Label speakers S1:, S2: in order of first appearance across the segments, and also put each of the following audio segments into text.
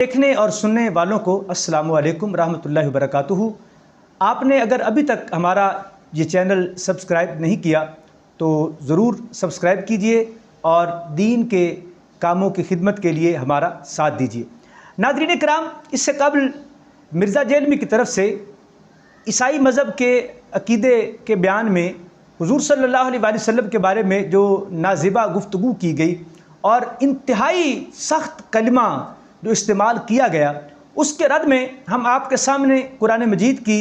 S1: देखने और सुनने वालों को अस्सलामु अलैकुम रहमतुल्लाहि व बरकातुहू। आपने अगर अभी तक हमारा ये चैनल सब्सक्राइब नहीं किया तो ज़रूर सब्सक्राइब कीजिए और दीन के कामों की खिदमत के लिए हमारा साथ दीजिए। नाज़रीन कराम, इससे कबल मिर्ज़ा जेलमी की तरफ से ईसाई मज़हब के अक़ीदे के बयान में हुज़ूर सल्लल्लाहु अलैहि वसल्लम के बारे में जो नाज़िबा गुफ्तगू की गई और इंतहाई सख्त कलिमा जो इस्तेमाल किया गया, उसके रद्द में हम आपके सामने कुरान मजीद की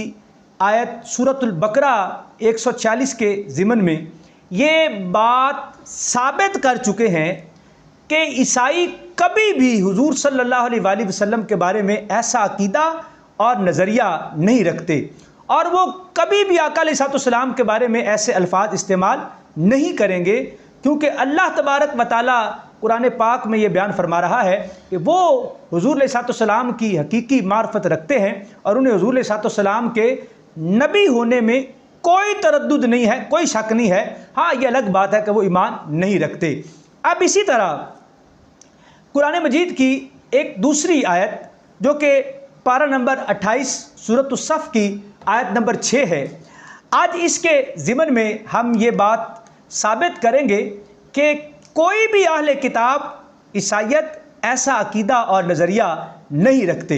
S1: आयत सूरतुल बकरा 140 के ज़िमन में ये बात साबित कर चुके हैं कि ईसाई कभी भी हुज़ूर सल्लल्लाहु अलैहि वसल्लम के बारे में ऐसा अक़ीदा और नज़रिया नहीं रखते और वो कभी भी आका अलैहिस्सलाम के बारे में ऐसे अल्फाज इस्तेमाल नहीं करेंगे, क्योंकि अल्लाह तबारक व तआला कुरान पाक में ये बयान फरमा रहा है कि वो हुज़ूर अलैहिस्सलाम की हकीकी मार्फत रखते हैं और उन्हें हुज़ूर अलैहिस्सलाम के नबी होने में कोई तरद्दुद नहीं है, कोई शक नहीं है। हाँ, ये अलग बात है कि वो ईमान नहीं रखते। अब इसी तरह कुरान मजीद की एक दूसरी आयत जो कि पारा नंबर 28 सूरत उस-सफ़ की आयत नंबर 6 है, आज इसके ज़िमन में हम ये बात साबित करेंगे कि कोई भी अहले किताब ईसाइयत ऐसा अकीदा और नज़रिया नहीं रखते।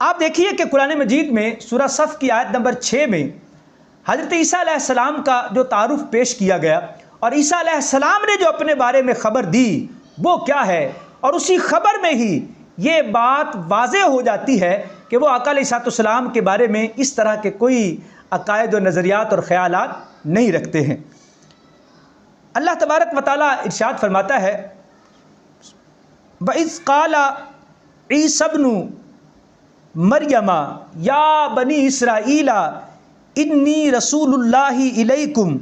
S1: आप देखिए कि कुरान मजीद में सूरह सफ़ की आयत नंबर 6 में हज़रत ईसा अलैहिस्सलाम का जो तारुफ़ पेश किया गया और ईसा अलैहिस्सलाम ने जो अपने बारे में ख़बर दी वो क्या है, और उसी ख़बर में ही ये बात वाज़ेह हो जाती है कि वो आका अलैहिस्सलाम के बारे में इस तरह के कोई अक़ायद और नज़रियात और ख़यालात नहीं रखते हैं। अल्लाह तबारक व तआला इरशाद फरमाता है, वइज़ क़ाला ईसा इब्नु मरियमा या बनी इसराईला इन्नी रसूलुल्लाहि इलैकुम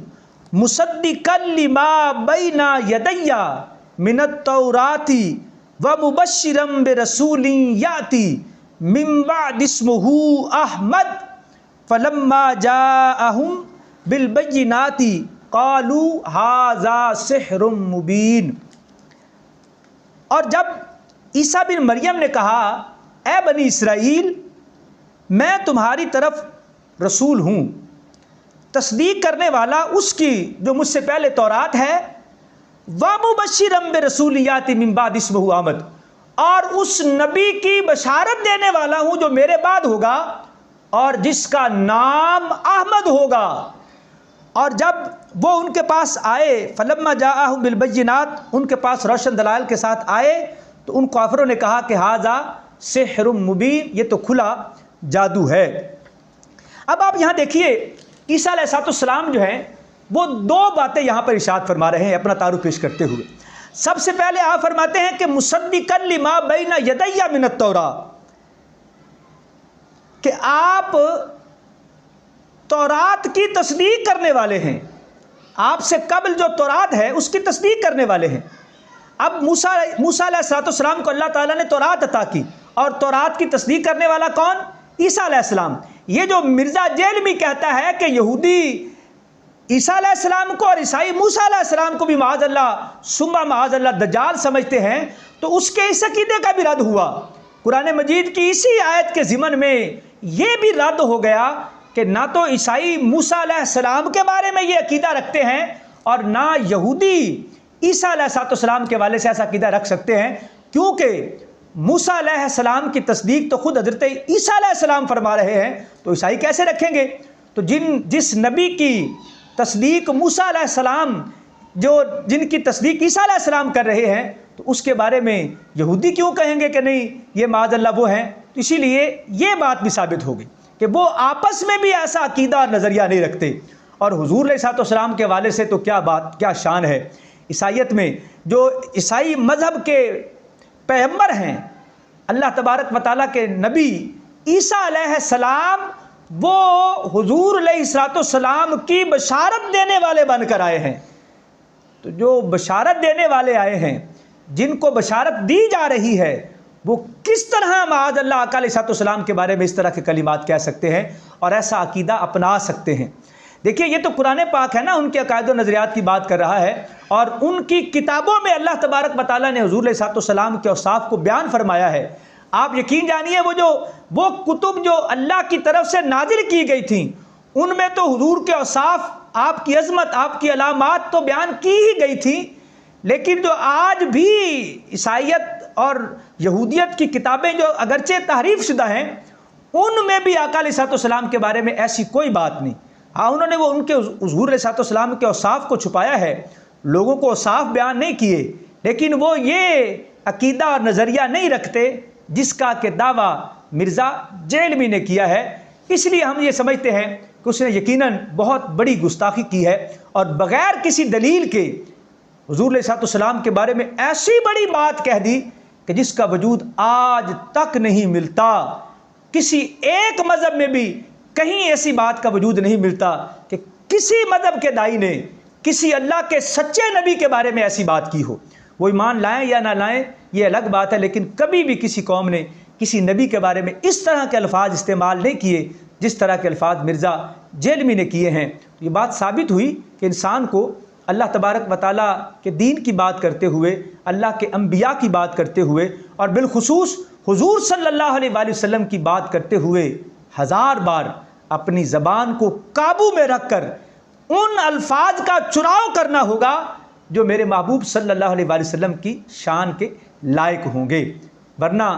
S1: मुसद्दिक़न लिमा बैना यदैया मिनत तौराती व मुबश्शिरन बिरसूलिन याती मिन बअदि इस्मुहु अहमद फलम्मा जाअहुम बिल बय्यिनाति क़ालू हाज़ा सिहरुम मुबीन। और जब ईसा बिन मरियम ने कहा, ए बनी इसराइल, मैं तुम्हारी तरफ रसूल हूँ, तस्दीक करने वाला उसकी जो मुझसे पहले तौरात है, व मुबश्शिरन बिरसूलिन याती मिन बअदि इस्मुहु अहमद, और उस नबी की बशारत देने वाला हूँ जो मेरे बाद होगा और जिसका नाम अहमद होगा। और जब वो उनके पास आए, फलम्मा जाअहुम बिल बय्यिनात, उनके पास रोशन दलाल के साथ आए, तो उन काफिरों ने कहा कि हाज़ा सिहरुम मुबीन, ये तो खुला जादू है। अब आप यहाँ देखिए, ईसा अलैहिस्सलाम जो हैं वो दो बातें यहाँ पर इरशाद फरमा रहे हैं अपना तारुफ पेश करते हुए। सबसे पहले आप फरमाते हैं कि मुसद्दिक़न लिमा बैना यदैया मिनत तौरा, कि आप तौरात की तस्दीक करने वाले हैं, आपसे कबल जो तौरात है उसकी तस्दीक करने वाले हैं। अब मूसा अलैहिस्सलाम को अल्लाह ताला ने तौरात अता की और तौरात की तस्दीक करने वाला कौन? ईसा अलैहिस्सलाम। ये जो मिर्ज़ा जेलमी कहता है कि यहूदी ईसा अलैहिस्सलाम को और ईसाई मूसा अलैहिस्सलाम को भी माअज़ल्लाह सुम्मा माअज़ल्लाह दज्जाल समझते हैं, तो उसके इस अक़ीदे का भी रद्द हुआ। कुरान मजीद की इसी आयत के ज़िमन में ये भी रद्द हो गया कि ना तो ईसाई मूसा अलैहिस्सलाम के बारे में ये अकीदा रखते हैं और ना यहूदी ईसा अलैहिस्सलाम के वाले से ऐसा अकीदा रख सकते हैं, क्योंकि मूसा अलैहिस्सलाम की तस्दीक तो खुद हज़रत ईसा अलैहिस्सलाम फरमा रहे हैं, तो ईसाई कैसे रखेंगे? तो जिस नबी की तस्दीक मूसा अलैहिस्सलाम जिनकी तस्दीक ईसा अलैहिस्सलाम कर रहे हैं, तो उसके बारे में यहूदी क्यों कहेंगे कि नहीं ये माअज़ल्लाह वो हैं? तो इसीलिए ये बात भी साबित होगी कि वो आपस में भी ऐसा अकीदा और नज़रिया नहीं रखते। और हुज़ूर अलैहिस्सलाम के वाले से तो क्या बात, क्या शान है। ईसाइयत में जो ईसाई मज़हब के पैगंबर हैं, अल्लाह तबारक व तआला के नबी ईसा अलैहिस्सलाम, वो हुज़ूर अलैहिस्सलाम की बशारत देने वाले बनकर आए हैं। तो जो बशारत देने वाले आए हैं, जिनको बशारत दी जा रही है, वो किस तरह माअज़ल्लाह आका अलैहिस्सलाम के बारे में इस तरह के कलिमात कह सकते हैं और ऐसा अकीदा अपना सकते हैं। देखिए, ये तो कुरान पाक है ना, उनके अकायद व नज़रियात की बात कर रहा है और उनकी किताबों में अल्लाह तबारक व तआला ने हुज़ूर अलैहिस्सलाम के औसाफ को बयान फरमाया है। आप यकीन जानिए वो कुतुब जो अल्लाह की तरफ से नाजिल की गई थी, उनमें तो हुजूर के औसाफ, आपकी अजमत, आपकी अलामात तो बयान की ही गई थी। लेकिन जो आज भी ईसाइयत और यहूदियत की किताबें जो अगरचे तहरीफ शुदा हैं, उनमें भी आका अलैहिस्सलाम के बारे में ऐसी कोई बात नहीं। हाँ, उन्होंने वो उनके हुजूर अलैहिस्सलाम के औसाफ को छुपाया है, लोगों को औसाफ बयान नहीं किए, लेकिन वो ये अकीदा और नज़रिया नहीं रखते जिसका कि दावा मिर्ज़ा जेहलवी ने किया है। इसलिए हम ये समझते हैं कि उसने यकीनन बहुत बड़ी गुस्ताखी की है और बग़ैर किसी दलील के हुजूर अलैहिस्सलाम के बारे में ऐसी बड़ी बात कह दी कि जिसका वजूद आज तक नहीं मिलता। किसी एक मज़हब में भी कहीं ऐसी बात का वजूद नहीं मिलता कि किसी मज़हब के दाई ने किसी अल्लाह के सच्चे नबी के बारे में ऐसी बात की हो। वो ईमान लाएं या ना लाएं ये अलग बात है, लेकिन कभी भी किसी कौम ने किसी नबी के बारे में इस तरह के अल्फाज इस्तेमाल नहीं किए जिस तरह के अल्फाज मिर्ज़ा जेहलवी ने किए हैं। तो ये बात साबित हुई कि इंसान को अल्लाह तबारक व तआला के दीन की बात करते हुए, अल्लाह के अंबिया की बात करते हुए और बिलखुसूस हुजूर सल्लल्लाहु अलैहि वसल्लम की बात करते हुए हज़ार बार अपनी ज़बान को काबू में रखकर उन अल्फाज का चुनाव करना होगा जो मेरे महबूब सल्लल्लाहु अलैहि वसल्लम की शान के लायक होंगे। वरना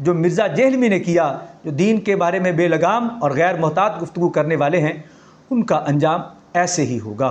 S1: जो मिर्ज़ा जेहलवी ने किया, जो दीन के बारे में बेलगाम और गैर मोहतात गुफ्तगू करने वाले हैं, उनका अंजाम ऐसे ही होगा।